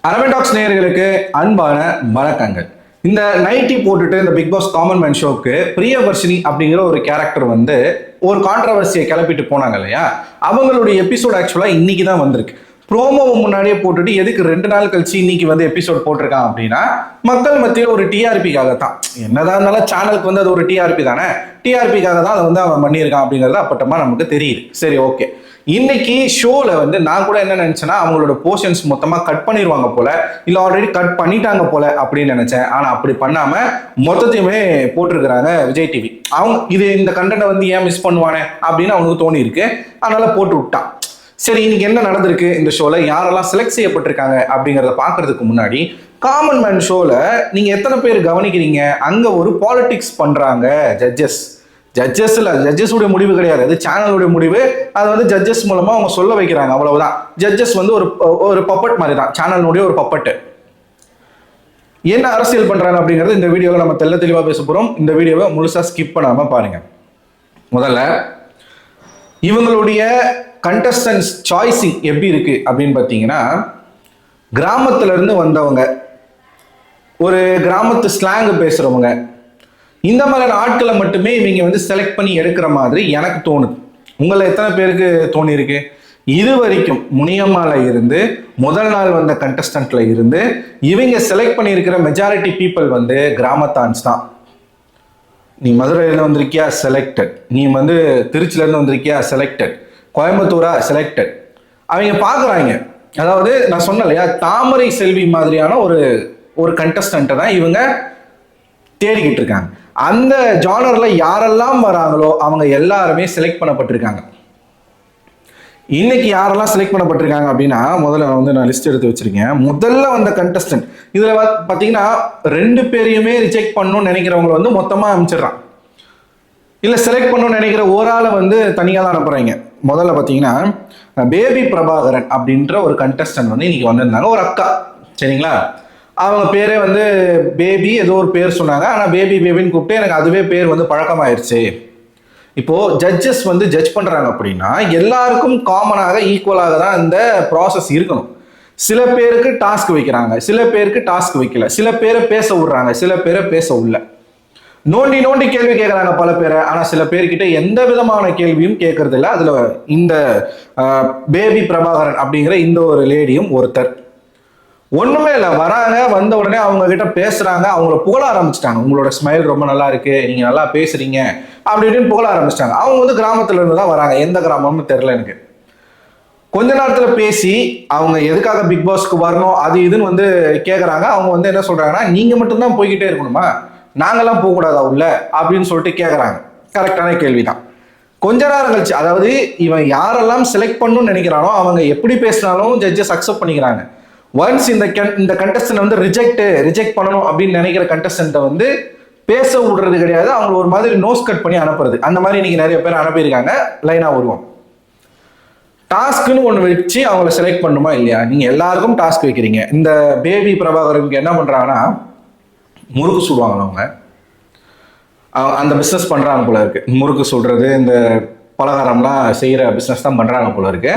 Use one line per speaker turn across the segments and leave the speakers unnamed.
Aravan tax நேயர்களுக்கு அன்பான வணக்கங்கள். இந்த நைட்டி போட்டுட்டு இந்த பிக் பாஸ் காமன் மேன் ஷோக்கு பிரியவர்ஷினி அப்படிங்கிற ஒரு கேரக்டர் வந்து ஒரு கான்ட்ரவர்சியை கிளப்பிட்டு போனாங்க இல்லையா? அவங்களுடைய எபிசோட் ஆக்சுவலா இன்னைக்கு தான் வந்திருக்கு. ப்ரோமோவை முன்னாடியே போட்டுட்டு எதுக்கு 2 நாள் கழிச்சு இன்னைக்கு வந்து எபிசோட் போட்டிருக்கான் அப்படின்னா, மக்கள் மத்தியில் ஒரு டிஆர்பிக்காக தான். என்னதான் இருந்தாலும் சேனலுக்கு வந்து அது ஒரு டிஆர்பி தானே, டிஆர்பிக்காக தான் அதை வந்து அவன் பண்ணியிருக்கான் அப்படிங்கிறது அப்பட்டமா நமக்கு தெரியுது. சரி, ஓகே. இன்னைக்கு ஷோல வந்து நான் கூட என்ன நினைச்சேன்னா, அவங்களோட போர்ஷன்ஸ் மொத்தமா கட் பண்ணிடுவாங்க போல, இல்ல ஆல்ரெடி கட் பண்ணிட்டாங்க போல அப்படின்னு நினைச்சேன். ஆனா அப்படி பண்ணாம மொத்தத்தையுமே போட்டிருக்கிறாங்க விஜய் டிவி. அவங்க இந்த கண்டென்ட்டை வந்து ஏன் மிஸ் பண்ணுவானே அப்படின்னு அவனுக்கு தோணி இருக்கு, அதனால போட்டு விட்டான். சரி, இன்னைக்கு என்ன நடந்திருக்கு இந்த ஷோல, யாரெல்லாம் செலக்ட் செய்யப்பட்டிருக்காங்க அப்படிங்கிறத பாக்குறதுக்கு முன்னாடி, காமன் மேன் ஷோல நீங்க எத்தனை பேர் கவனிக்கிறீங்க? அங்க ஒரு பாலிடிக்ஸ் பண்றாங்க ஜட்ஜஸ் உடைய முடிவு கிடையாது, அது சேனலுடைய முடிவு. அது வந்து ஜட்ஜஸ் மூலமா அவங்க சொல்ல வைக்கிறாங்க, அவ்வளவுதான். ஜட்ஜஸ் வந்து ஒரு பப்பட் மாதிரி தான், சேனலுடைய ஒரு பப்பட்டு. என்ன அரசியல் பண்றாங்க அப்படிங்கிறது இந்த வீடியோவில் நம்ம தெளிவா பேச போறோம். இந்த வீடியோவை முழுசா ஸ்கிப் பண்ணாம பாருங்க. முதல்ல இவங்களுடைய கண்டஸ்டன்ஸ் சாய்ஸிங் எப்படி இருக்கு அப்படின்னு பார்த்தீங்கன்னா, கிராமத்துல இருந்து வந்தவங்க, ஒரு கிராமத்து ஸ்லாங் பேசுறவங்க, இந்த மாதிரியான ஆட்களை மட்டுமே இவங்க வந்து செலக்ட் பண்ணி எடுக்கிற மாதிரி எனக்கு தோணுது. உங்களை எத்தனை பேருக்கு தோணி இருக்கு? இது வரைக்கும் முனியம்மால இருந்து முதல் நாள் வந்த கண்டஸ்டன்ட்ல இருந்து இவங்க செலக்ட் பண்ணியிருக்கிற மெஜாரிட்டி பீப்புள் வந்து கிராமத்தான்ஸ் தான். நீ மதுரையில வந்திருக்கியா, செலக்டட். நீ வந்து திருச்சியில இருந்து வந்திருக்கியா, செலக்டட். கோயம்புத்தூரா, செலக்டட். அவங்க பாக்குறாங்க. அதாவது நான் சொன்னேன் இல்லையா, தாமரை செல்வி மாதிரியான ஒரு கண்டஸ்டன்ட்டை தான் இவங்க தேடிக்கிட்டு இருக்காங்க. அந்த ஜானர்ல யாரெல்லாம் வராங்களோ அவங்க எல்லாருமே செலக்ட் பண்ணப்பட்டிருக்காங்க. இன்னைக்கு யாரெல்லாம் செலக்ட் பண்ணப்பட்டிருக்காங்க அப்படின்னா, முதல்ல வந்து நான் லிஸ்ட் எடுத்து வச்சிருக்கேன். முதல்ல வந்த கண்டஸ்டன்ட் இதுல பாத்தீங்கன்னா 2 பேரையுமே ரிஜெக்ட் பண்ணணும்னு நினைக்கிறவங்க வந்து மொத்தமா அனுப்பிச்சிடுறான். இல்ல செலக்ட் பண்ணணும்னு நினைக்கிற ஒரு ஆளை வந்து தனியாக தான் அனுப்புறாங்க. முதல்ல பாத்தீங்கன்னா பேபி பிரபாகரன் அப்படின்ற ஒரு கண்டஸ்டன்ட் வந்து இன்னைக்கு வந்திருந்தாங்க, ஒரு அக்கா. சரிங்களா? அவங்க பேரே வந்து பேபி ஏதோ ஒரு பேர் சொன்னாங்க. ஆனால் பேபின்னு கூப்பிட்டு எனக்கு அதுவே பேர் வந்து பழக்கமாயிருச்சு. இப்போ ஜட்ஜஸ் வந்து ஜட்ஜ் பண்றாங்க அப்படின்னா எல்லாருக்கும் காமனாக ஈக்குவலாக தான் இந்த ப்ராசஸ் இருக்கணும். சில பேருக்கு டாஸ்க் வைக்கிறாங்க, சில பேருக்கு டாஸ்க் வைக்கல, சில பேரை பேச விடுறாங்க, சில பேரை பேச விடல. நோண்டி கேள்வி கேட்கறாங்க பல பேரை, ஆனா சில பேர்கிட்ட எந்த விதமான கேள்வியும் கேட்கறது இல்லை. அதுல இந்த பேபி பிரபாகரன் அப்படிங்கிற இந்த ஒரு லேடியும் ஒருத்தர். ஒண்ணுமே இல்லை, வராங்க, வந்த உடனே அவங்க கிட்ட பேசுறாங்க, அவங்கள புகழ ஆரம்பிச்சிட்டாங்க. உங்களோட ஸ்மைல் ரொம்ப நல்லா இருக்கு, நீங்க நல்லா பேசுறீங்க அப்படின்னு புகழ ஆரம்பிச்சிட்டாங்க. அவங்க வந்து கிராமத்துல இருந்து தான் வராங்க, எந்த கிராமம்னு தெரியல எனக்கு. கொஞ்ச நேரத்துல பேசி அவங்க எதுக்காக பிக் பாஸ்க்கு வரணும் அது இதுன்னு வந்து கேட்கறாங்க. அவங்க வந்து என்ன சொல்றாங்கன்னா, நீங்க மட்டும்தான் போய்கிட்டே இருக்கணுமா, நாங்கெல்லாம் போகக்கூடாதா உள்ள அப்படின்னு சொல்லிட்டு கேட்கறாங்க. கரெக்டான கேள்விதான். கொஞ்ச நேரம் கழிச்சு, அதாவது இவன் யாரெல்லாம் செலக்ட் பண்ணணும்னு நினைக்கிறானோ அவங்க எப்படி பேசினாலும் ஜட்ஜஸ் அக்செப்ட் பண்ணிக்கிறாங்க. ஒன்ஸ் இந்த கண்டஸ்டன்ட் வந்து ரிஜெக்ட் பண்ணணும் அப்படின்னு நினைக்கிற கண்டஸ்டன்ட்டை வந்து பேச விடுறது கிடையாது, அவங்க ஒரு மாதிரி நோஸ் கட் பண்ணி அனுப்புறது. அந்த மாதிரி இன்னைக்கு நிறைய பேர் அனுப்பியிருக்காங்க. லைனா வருவோம். டாஸ்க்னு ஒன்று வச்சு அவங்கள செலக்ட் பண்ணுமா இல்லையா? நீங்க எல்லாருக்கும் டாஸ்க் வைக்கிறீங்க. இந்த பேபி பிரபாகரனுக்கு என்ன பண்றாங்கன்னா, முறுக்கு சுடுவாங்க. அவங்க அந்த பிஸ்னஸ் பண்றாங்க போல இருக்கு. முறுக்கு சுடுறது, இந்த பலகாரம்லாம் செய்யற பிஸ்னஸ் தான் பண்றாங்க போல இருக்கு.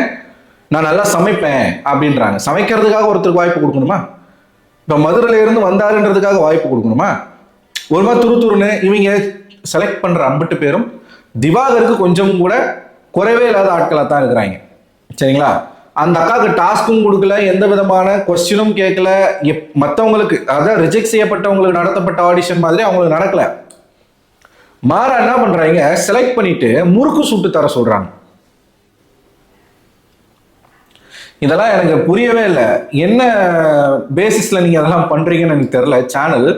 நான் நல்லா சமைப்பேன் அப்படின்றாங்க. சமைக்கிறதுக்காக ஒருத்தருக்கு வாய்ப்பு கொடுக்கணுமா? இப்போ மதுரையில இருந்து வந்தாருன்றதுக்காக வாய்ப்பு கொடுக்கணுமா? ஒரு மாதிரி துருன்னு இவங்க செலக்ட் பண்ற 50 பேரும் திவாகருக்கு கொஞ்சம் கூட குறைவே இல்லாத ஆட்களாக தான் இருக்கிறாங்க. சரிங்களா? அந்த அக்காவுக்கு டாஸ்க்கும் கொடுக்கல, எந்த விதமான கொஸ்டினும் கேட்கல. மற்றவங்களுக்கு, அதாவது ரிஜெக்ட் செய்யப்பட்டவங்களுக்கு நடத்தப்பட்ட ஆடிஷன் மாதிரி அவங்களுக்கு நடக்கல. மாறா என்ன பண்றாங்க, செலக்ட் பண்ணிட்டு முறுக்கு சுட்டு தர சொல்றாங்க. இதெல்லாம் எனக்கு புரியவே இல்லை. என்ன பேசிஸ்ல நீங்க அதெல்லாம் பண்றீங்கன்னு எனக்கு தெரியல. சேனல்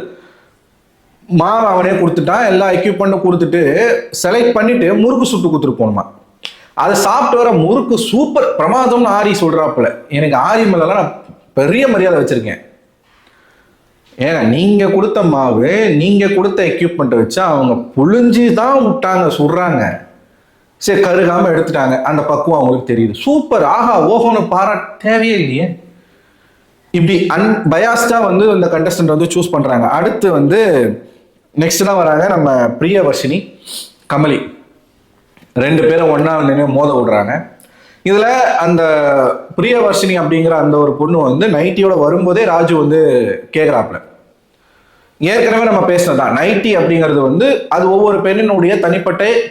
மாவு அவனே கொடுத்துட்டான், எல்லா எக்யூப்மெண்ட்டும் கொடுத்துட்டு செலக்ட் பண்ணிட்டு முறுக்கு சுட்டு கொடுத்துட்டு போகணுமா? அதை சாப்பிட்டு வர முறுக்கு சூப்பர் பிரமாதம்னு ஆரி சொல்றாப்புல. எனக்கு ஆரி மேலாம் நான் பெரிய மரியாதை வச்சிருக்கேன். ஏன்னா நீங்க கொடுத்த மாவு, நீங்க கொடுத்த எக்யூப்மெண்ட்டை வச்சு அவங்க புழிஞ்சு தான் விட்டாங்க, சுடுறாங்க. சரி, கருகாம எடுத்துட்டாங்க. அந்த பக்குவம் அவங்களுக்கு தெரியுது. சூப்பர், ஆஹா ஓஹோன்னு பாராட்ட தேவையே இல்லையே. இப்படி அன்பயாஸ்டா வந்து இந்த கண்டஸ்டன்ட் வந்து சூஸ் பண்றாங்க. அடுத்து வந்து நெக்ஸ்ட் தான் வராங்க நம்ம பிரியவர்ஷினி, கமலி. 2 பேரும் ஒன்னா நின்று மோத விடுறாங்க. இதுல அந்த பிரியவர்ஷினி அப்படிங்கிற அந்த ஒரு பொண்ணு வந்து நைட்டியோட வரும்போதே ராஜு வந்து கேட்குறாப்புல. ஏற்கனவே நம்ம பேசினதான், நைட்டி அப்படிங்கிறது வந்து அது ஒவ்வொரு பெண்ணினுடைய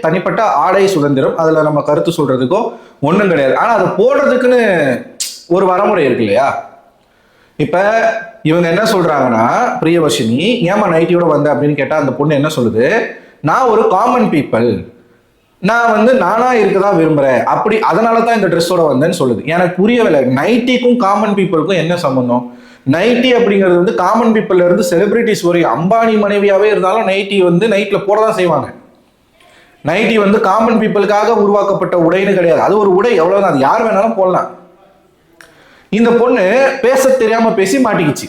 தனிப்பட்ட ஆடை சுதந்திரம். அதுல நம்ம கருத்து சொல்றதுக்கோ ஒன்றும் கிடையாது. ஆனா அதை போடுறதுக்குன்னு ஒரு வரமுறை இருக்கு இல்லையா? இப்ப இவங்க என்ன சொல்றாங்கன்னா, பிரியவர்ஷினி ஏமா நைட்டியோட வந்த அப்படின்னு கேட்டா அந்த பொண்ணு என்ன சொல்லுது, நான் ஒரு காமன் பீப்புள், நான் வந்து நானா இருக்கதான் விரும்புறேன், அப்படி அதனால தான் இந்த ட்ரெஸ்ஸோட வந்தேன்னு சொல்லுது. எனக்கு புரியவில்லை, நைட்டிக்கும் காமன் பீப்புளுக்கும் என்ன சம்பந்தம்? நைட்டி அப்படிங்கிறது வந்து காமன் பீப்புள்ல இருந்து செலிபிரிட்டிஸ் வரையும், அம்பானி மனைவியாவே இருந்தாலும் நைட்டி வந்து நைட்ல போட தான் செய்வாங்க. நைட்டி வந்து காமன் பீப்புளுக்காக உருவாக்கப்பட்ட உடைன்னு கிடையாது. அது ஒரு உடை, எவ்வளவுதான், அது யார் வேணாலும் போடலாம். இந்த பொண்ணு பேச தெரியாம பேசி மாட்டிக்கிச்சு.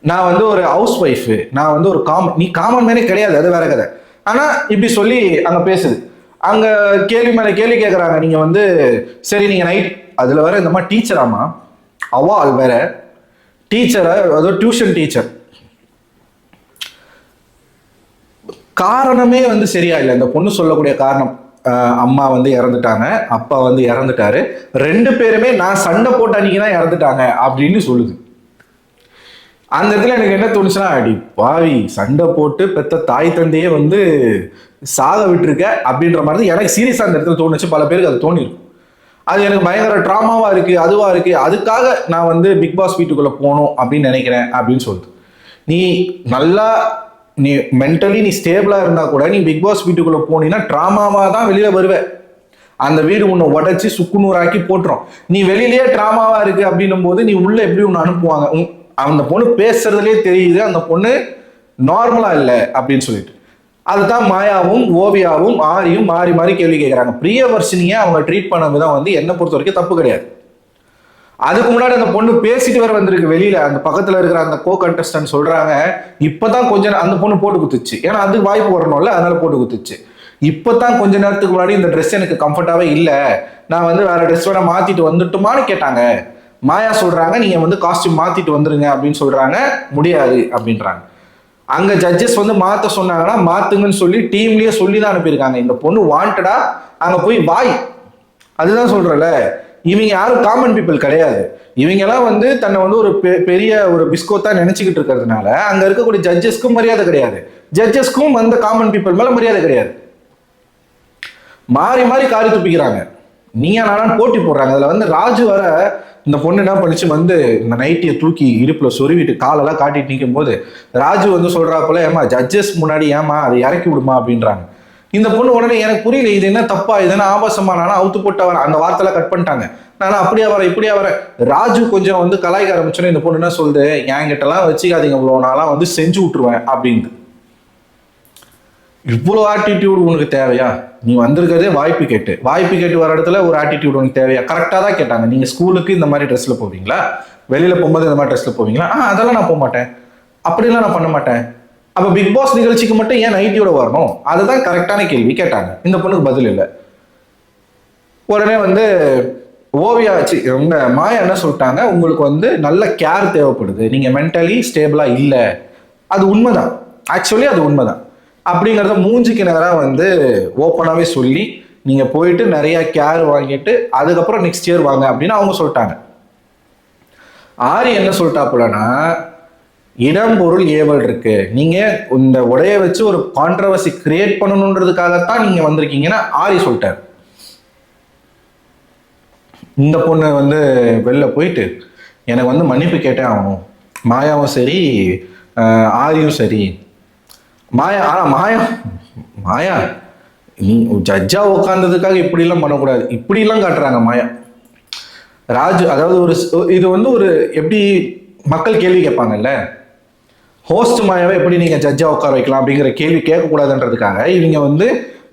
நான் வந்து ஒரு ஹவுஸ் ஒய்ஃப், நான் வந்து ஒரு காமன், நீ காமன் மேனே கிடையாது, அது வேற கதை. ஆனா இப்படி சொல்லி அங்க பேசுது. அங்க கேள்வி மேல கேள்வி கேட்கறாங்க. நீங்க வந்து சரி நீங்க நைட், அதுல வேற இந்த மாதிரி டீச்சராமா, அவால் வேற டீச்சரை, அதாவது டியூஷன் டீச்சர். காரணமே வந்து சரியா இல்லை. இந்த பொண்ணு சொல்லக்கூடிய காரணம், அம்மா வந்து இறந்துட்டாங்க, அப்பா வந்து இறந்துட்டாரு, 2 பேருமே நான் சண்டை போட்ட அன்னைக்கு தான் இறந்துட்டாங்க அப்படின்னு சொல்லுது. அந்த இடத்துல எனக்கு என்ன தோணுச்சுன்னா, அடி பாவி, சண்டை போட்டு பெத்த தாய் தந்தையே வந்து சாக விட்டுருக்க அப்படின்ற மாதிரி எனக்கு சீரியஸா அந்த இடத்துல தோணுச்சு. பல பேருக்கு அது தோணிருக்கும். அது எனக்கு பயங்கர ட்ராமாவா இருக்கு, அதுவா இருக்கு, அதுக்காக நான் வந்து பிக் பாஸ் வீட்டுக்குள்ள போகணும் அப்படின்னு நினைக்கிறேன் அப்படின்னு சொல்லுது. நீ நல்லா, நீ மென்டலி நீ ஸ்டேபிளா இருந்தா கூட நீ பிக் பாஸ் வீட்டுக்குள்ள போனீங்கன்னா ட்ராமாவா தான் வெளியில வருவ. அந்த வீடு உன்னை உடைச்சு சுக்குநூறாக்கி போட்டுரும். நீ வெளியிலேயே ட்ராமாவா இருக்கு அப்படின்னும் போது நீ உள்ள எப்படி உன்னை அனுப்புவாங்க? அந்த பொண்ணு பேசுறதுலேயே தெரியுது அந்த பொண்ணு நார்மலா இல்லை அப்படின்னு சொல்லிட்டு. அதுதான் மாயாவும் ஓவியாவும் ஆரியும் மாறி மாறி கேள்வி கேட்கறாங்க. பிரியவர்ஷினியை அவங்க ட்ரீட் பண்ண விதம் வந்து என்னை பொறுத்த வரைக்கும் தப்பு கிடையாது. அதுக்கு முன்னாடி அந்த பொண்ணு பேசிட்டு வேற வந்திருக்கு வெளியில. அந்த பக்கத்துல இருக்கிற அந்த கோ கண்டஸ்டன்ட் சொல்றாங்க, இப்பதான் கொஞ்சம் அந்த பொண்ணு போட்டு குத்துச்சு, ஏன்னா அதுக்கு வாய்ப்பு வரணும்ல, அதனால போட்டு குத்துச்சு. இப்பதான் கொஞ்ச நேரத்துக்கு முன்னாடி இந்த ட்ரெஸ் எனக்கு கம்ஃபர்டாவே இல்லை, நான் வந்து வேற ட்ரெஸ் வேணா மாத்திட்டு வந்துட்டுமான்னு கேட்டாங்க. மாயா சொல்றாங்க நீங்க வந்து காஸ்டியூம் மாத்திட்டு வந்துருங்க அப்படின்னு சொல்றாங்க. முடியாது அப்படின்றாங்க. அங்க ஜட்ஜஸ் வந்து மாத்த சொன்னாங்கன்னா மாத்துங்கன்னு சொல்லி டீம்லயே சொல்லி தான் அனுப்பியிருக்காங்க. இந்த பொண்ணு வாண்டடா அங்க போய் வாய், அதுதான் சொல்றல, இவங்க யாரும் காமன் பீப்புள் கிடையாது. இவங்க எல்லாம் வந்து தன்னை வந்து ஒரு பெரிய ஒரு பிஸ்கோத்தா நினைச்சுக்கிட்டு இருக்கிறதுனால அங்க இருக்கக்கூடிய ஜட்ஜஸ்க்கும் மரியாதை கிடையாது, ஜட்ஜஸ்க்கும் அந்த காமன் பீப்புள் மேல மரியாதை கிடையாது. மாறி மாறி காரி துப்பிக்கிறாங்க, நீங்க நானும் போட்டி போடுறாங்க. அதுல வந்து ராஜு வர இந்த பொண்ணு என்ன பண்ணிச்சு, வந்து இந்த நைட்டியை தூக்கி இடுப்புல சொருவிட்டு காலெல்லாம் காட்டிட்டு நிற்கும் போது ராஜு வந்து சொல்றாப்புல, ஏமா ஜட்ஜஸ் முன்னாடி ஏமா அதை இறக்கி விடுமா அப்படின்றாங்க. இந்த பொண்ணு உடனே எனக்கு புரியல, இது என்ன தப்பா, இது என்ன ஆபாசமா, நானும் அவுத்து போட்ட வரேன், அந்த வார்த்தைலாம் கட் பண்ணிட்டாங்க, நானும் அப்படியா வரேன் இப்படியா வரேன். ராஜு கொஞ்சம் வந்து கலாய்க்க ஆரம்பிச்சோன்னே இந்த பொண்ணு என்ன சொல்லுது, என்கிட்டலாம் வச்சுக்காதீங்க ப்ரோ, நான்லாம் வந்து செஞ்சு விட்டுருவேன் அப்படின்னு. இவ்வளோ ஆட்டிடியூட் உனக்கு தேவையா? நீ வந்திருக்கிறதே வாய்ப்பு கேட்டு வர இடத்துல ஒரு ஆட்டிடியூட் உனக்கு தேவையா? கரெக்டாக தான் கேட்டாங்க. நீங்கள் ஸ்கூலுக்கு இந்த மாதிரி ட்ரெஸ்ல போவீங்களா, வெளியில போகும்போது இந்த மாதிரி ட்ரெஸ்ல போவீங்களா? அதெல்லாம் நான் போக மாட்டேன், அப்படிலாம் நான் பண்ண மாட்டேன். அப்போ பிக் பாஸ் நிகழ்ச்சிக்கு மட்டும் ஏன் நைட்டியோட வரணும்? அதுதான் கரெக்டான கேள்வி கேட்டாங்க. இந்த பொண்ணுக்கு பதில் இல்லை. உடனே வந்து ஓவியா உங்க மாயா என்ன சொல்லிட்டாங்க, உங்களுக்கு வந்து நல்ல கேர் தேவைப்படுது, நீங்க மென்டலி ஸ்டேபிளா இல்லை. அது உண்மைதான், ஆக்சுவலி அது உண்மைதான். அப்படிங்கிறத மூஞ்சிக்கு நேராக வந்து ஓப்பனாகவே சொல்லி நீங்கள் போயிட்டு நிறைய கேர் வாங்கிட்டு அதுக்கப்புறம் நெக்ஸ்ட் இயர் வாங்க அப்படின்னு அவங்க சொல்லிட்டாங்க. ஆரி என்ன சொல்லிட்டாப்புலன்னா, இடம் பொருள் ஏவல் இருக்கு, நீங்க இந்த உடைய வச்சு ஒரு கான்ட்ரவர்சி கிரியேட் பண்ணணுன்றதுக்காகத்தான் நீங்க வந்திருக்கீங்கன்னா ஆரி சொல்லிட்டார். இந்த பொண்ணு வந்து வெளில போயிட்டு எனக்கு வந்து மன்னிப்பு கேட்டே ஆகணும், மாயாவும் சரி ஆரியும் சரி. மாயா நீ ஜட்ஜா உட்கார்ந்ததுக்காக இப்படிலாம் பண்ணக்கூடாது, இப்படிலாம் காட்டுறாங்க மாயா. ராஜு அதாவது ஒரு இது வந்து ஒரு எப்படி மக்கள் கேள்வி கேட்பாங்கல்ல, ஹோஸ்ட் மாயாவை எப்படி நீங்க ஜட்ஜா உட்கார வைக்கலாம் அப்படிங்கிற கேள்வி கேட்கக்கூடாதுன்றதுக்காக இவங்க வந்து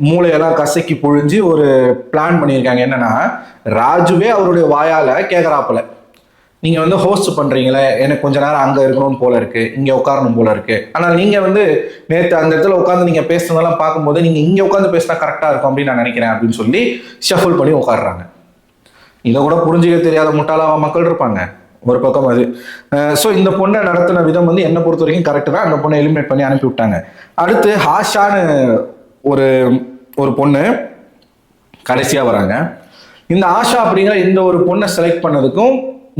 மூளையெல்லாம் கசக்கி பொழிஞ்சு ஒரு பிளான் பண்ணியிருக்காங்க. என்னன்னா, ராஜுவே அவருடைய வாயால கேட்கறாப்புல, நீங்க வந்து ஹோஸ்ட் பண்றீங்களே, எனக்கு கொஞ்ச நேரம் அங்க இருக்கணும் போல இருக்கு, இங்க உட்காரணும் போல இருக்கு, ஆனால் நீங்க வந்து நேற்று அந்த இடத்துல உட்காந்து நீங்க பேசுனதெல்லாம் பார்க்கும்போது நீங்க இங்க உட்காந்து பேசினா கரெக்டா இருக்கும் அப்படின்னு நான் நினைக்கிறேன் அப்படின்னு சொல்லி ஷஃபிள் பண்ணி உட்காடுறாங்க. இதை கூட புரிஞ்சுக்க தெரியாத முட்டாளாவா மக்கள் இருப்பாங்க ஒரு பக்கம் அது. ஸோ இந்த பொண்ணை நடத்தின விதம் வந்து என்னை பொறுத்த வரைக்கும் கரெக்டு தான். அந்த பொண்ணை எலிமினேட் பண்ணி அனுப்பி விட்டாங்க. அடுத்து ஹாஷான்னு ஒரு பொண்ணு கடைசியா வராங்க. இந்த ஆஷா அப்படிங்கிற இந்த ஒரு பொண்ணை செலக்ட் பண்ணதுக்கும்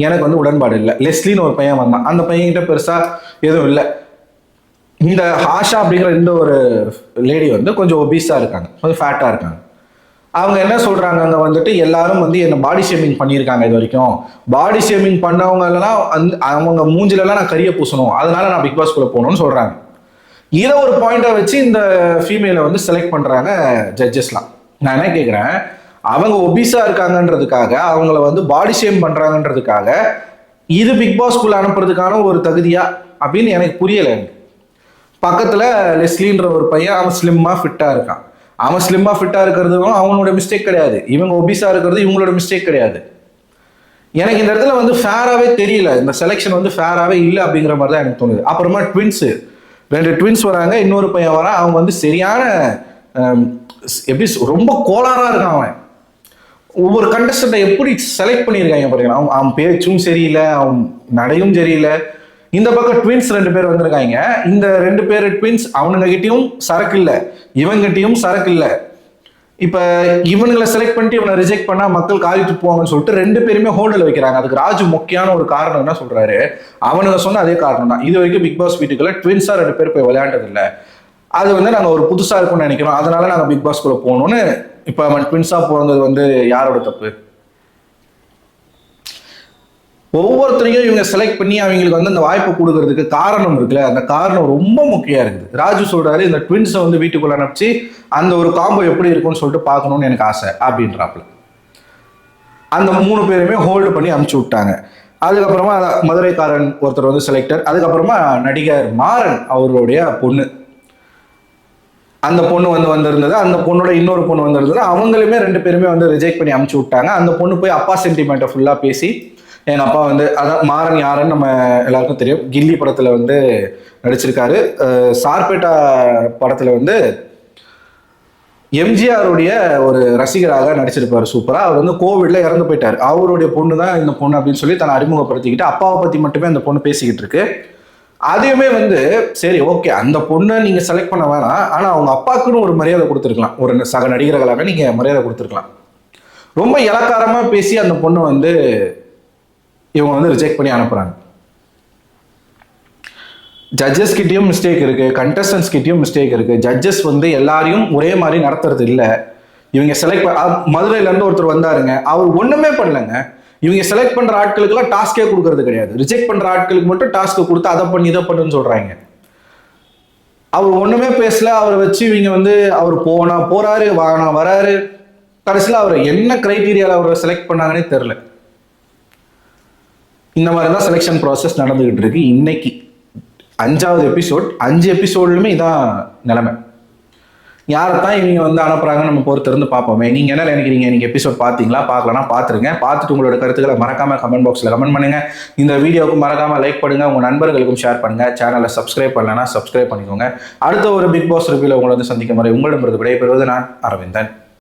எனக்கு வந்து உடன்பாடு இல்லை. லெஸ்லின்னு ஒரு பையன் வந்தான், அந்த பையன்கிட்ட பெருசா எதுவும் இல்லை. இந்த ஆஷா அப்படிங்கிற இந்த ஒரு லேடி வந்து கொஞ்சம் ஒபீஸா இருக்காங்க, கொஞ்சம் ஃபேட்டா இருக்காங்க. அவங்க என்ன சொல்றாங்க, அங்க வந்துட்டு எல்லாரும் வந்து என்ன பாடி ஷேமிங் பண்ணியிருக்காங்க, இது வரைக்கும் பாடி ஷேமிங் பண்ணவங்க எல்லாம் அவங்க மூஞ்சில எல்லாம் நான் கரிய பூசணும், அதனால நான் பிக் பாஸ்குள்ள போகணும்னு சொல்றாங்க. இதை ஒரு பாயிண்டா வச்சு இந்த ஃபீமேலை வந்து செலக்ட் பண்றாங்க ஜட்ஜஸ்லாம். நான் என்ன கேட்குறேன், அவங்க ஒபீஸா இருக்காங்கன்றதுக்காக அவங்கள வந்து பாடி ஷேம் பண்றாங்கன்றதுக்காக இது பிக் பாஸ்குள்ள அனுப்புறதுக்கான ஒரு தகுதியா அப்படின்னு எனக்கு புரியலை. எனக்கு பக்கத்துல லெஸ்லின்ற ஒரு பையன், அவன் ஸ்லிம்மா ஃபிட்டா இருக்கான். அவன் ஸ்லிம்மா ஃபிட்டா இருக்கிறதும் அவனோட மிஸ்டேக் கிடையாது, இவங்க ஒபீஸா இருக்கிறது இவங்களோட மிஸ்டேக் கிடையாது. எனக்கு இந்த இடத்துல வந்து ஃபேராகவே தெரியல, இந்த செலெக்ஷன் வந்து ஃபேராகவே இல்லை அப்படிங்கிற மாதிரி தான் எனக்கு தோணுது. அப்புறமா ட்வின்ஸு, 2 ட்வின்ஸ் வராங்க, இன்னொரு பையன் வரான். அவங்க வந்து சரியான எப்படி ரொம்ப கோளாரா இருக்கான். அவன் ஒவ்வொரு கண்டஸ்டண்ட்டை எப்படி செலக்ட் பண்ணியிருக்காங்க பாருங்க. அவன் பேச்சும் சரியில்லை, அவன் நடையும் சரியில்லை. இந்த பக்கம் ட்வின்ஸ் 2 பேர் வந்திருக்காங்க. இந்த 2 பேர் ட்வின்ஸ், அவனுங்க கிட்டயும் சரக்கு இல்லை, இவங்கிட்டையும் சரக்கு இல்லை. இப்ப இவனுங்களை செலக்ட் பண்ணிட்டு இவனை ரிஜெக்ட் பண்ணா மக்கள் காலிட்டு போவாங்கன்னு சொல்லிட்டு 2 பேருமே ஹோல்டில் வைக்கிறாங்க. அதுக்கு ராஜு முக்கியமான ஒரு காரணம் என்ன சொல்றாரு, அவனுங்க சொன்ன அதே காரணம் தான். இது வரைக்கும் பிக் பாஸ் வீட்டுக்குள்ள ட்வின்ஸா 2 பேர் போய் விளையாண்டது இல்லை, அது வந்து நாங்கள் ஒரு புதுசா இருக்கும்னு நினைக்கிறோம், அதனால நாங்கள் பிக் பாஸ்குள்ள போகணும்னு. இப்ப அவன் ட்வின்ஸா பிறந்தது வந்து யாரோட தப்பு? ஒவ்வொருத்தரையும் இவங்க செலக்ட் பண்ணி அவங்களுக்கு வந்து அந்த வாய்ப்பு கொடுக்கறதுக்கு காரணம் இருக்குல்ல, அந்த காரணம் ரொம்ப முக்கியம் இருக்குது. ராஜு சொல்றாரு, இந்த ட்வின்ஸை வந்து வீட்டுக்குள்ள அனுப்பிச்சு அந்த ஒரு காம்போ எப்படி இருக்கும்னு சொல்லிட்டு பார்க்கணும்னு எனக்கு ஆசை அப்படின்றாப்புல. அந்த 3 பேருமே ஹோல்டு பண்ணி அனுப்பிச்சு விட்டாங்க. அதுக்கப்புறமா மதுரைக்காரன் ஒருத்தர் வந்து செலக்டர். அதுக்கப்புறமா நடிகர் மாறன் அவருடைய பொண்ணு, அந்த பொண்ணு வந்து வந்திருந்தது, அந்த பொண்ணோட இன்னொரு பொண்ணு வந்திருந்தது. அவங்களுமே 2 பேருமே வந்து ரிஜெக்ட் பண்ணி அனுப்பிச்சு விட்டாங்க. அந்த பொண்ணு போய் அப்பா சென்டிமெண்ட்டை ஃபுல்லா பேசி, எங்க அப்பா வந்து அதான் மாறன் யாருன்னு நம்ம எல்லாருக்கும் தெரியும், கில்லி படத்துல வந்து நடிச்சிருக்காரு. சார்பேட்டா படத்துல வந்து எம்ஜிஆருடைய ஒரு ரசிகராக நடிச்சிருப்பாரு சூப்பரா. அவர் வந்து கோவிட்ல இறந்து போயிட்டாரு. அவருடைய பொண்ணு தான் இந்த பொண்ணு அப்படின்னு சொல்லி தன்னை அறிமுகப்படுத்திக்கிட்டு அப்பாவை பத்தி மட்டுமே அந்த பொண்ணு பேசிக்கிட்டு இருக்கு. அதையுமே வந்து சரி ஓகே, அந்த பொண்ணை நீங்க செலக்ட் பண்ண வேணாம், ஆனா அவங்க அப்பாக்குன்னு ஒரு மரியாதை கொடுத்துருக்கலாம், ஒரு சக நடிகர்களாக நீங்க மரியாதை கொடுத்துருக்கலாம். ரொம்ப இலக்காரமா பேசி அந்த பொண்ணை வந்து இவங்க வந்து ரிஜெக்ட் பண்ணி அனுப்புறாங்க. ஜட்ஜஸ் கிட்டயும் மிஸ்டேக் இருக்கு, கண்டஸ்டன்ஸ் கிட்டயும் மிஸ்டேக் இருக்கு. ஜட்ஜஸ் வந்து எல்லாரையும் ஒரே மாதிரி நடத்துறது இல்லை. இவங்க செலக்ட் மதுரையில இருந்து ஒருத்தர் வந்தாருங்க, அவர் ஒண்ணுமே பண்ணலங்க. இவங்க செலக்ட் பண்ற ஆட்களுக்குலாம் டாஸ்கே கொடுக்கறது கிடையாது, ரிஜெக்ட் பண்ற ஆட்களுக்கு மட்டும் டாஸ்க் கொடுத்து அதை பண்ணி இதை பண்ணுன்னு சொல்றாங்க. அவர் ஒண்ணுமே பேசல, அவரை வச்சு இவங்க வந்து அவர் போறாரு வாங்கினா வராரு. கடைசியில் அவர் என்ன கிரைட்டீரியாவில் அவரை செலக்ட் பண்ணாங்கன்னே தெரியல. இந்த மாதிரி தான் செலெக்ஷன் ப்ராசஸ் நடந்துகிட்டு இருக்கு. இன்னைக்கு 5வது எபிசோட், 5 எபிசோட்லுமே இதான் நிலைமை. யாரைத்தான் இவங்க வந்து அனுப்புறாங்க நம்ம பொறுத்திருந்து பார்ப்போமே. நீங்க என்ன நினைக்கிறீங்க? நீங்க எபிசோட் பார்த்தீங்களா? பார்க்கலன்னா பார்த்துருங்க. பார்த்துட்டு உங்களோட கருத்துக்களை மறக்காம கமெண்ட் பாக்ஸ்ல கமெண்ட் பண்ணுங்க. இந்த வீடியோவுக்கு மறக்காம லைக் பண்ணுங்க, உங்க நண்பர்களுக்கும் ஷேர் பண்ணுங்க. சேனலை சப்ஸ்கிரைப் பண்ணலன்னா சப்ஸ்கிரைப் பண்ணிக்கோங்க. அடுத்த ஒரு பிக் பாஸ் ரிவ்யூல உங்களை வந்து சந்திக்கும் வரை உங்களிடமிருந்து விடைபெறுவது நான் அரவிந்தன்.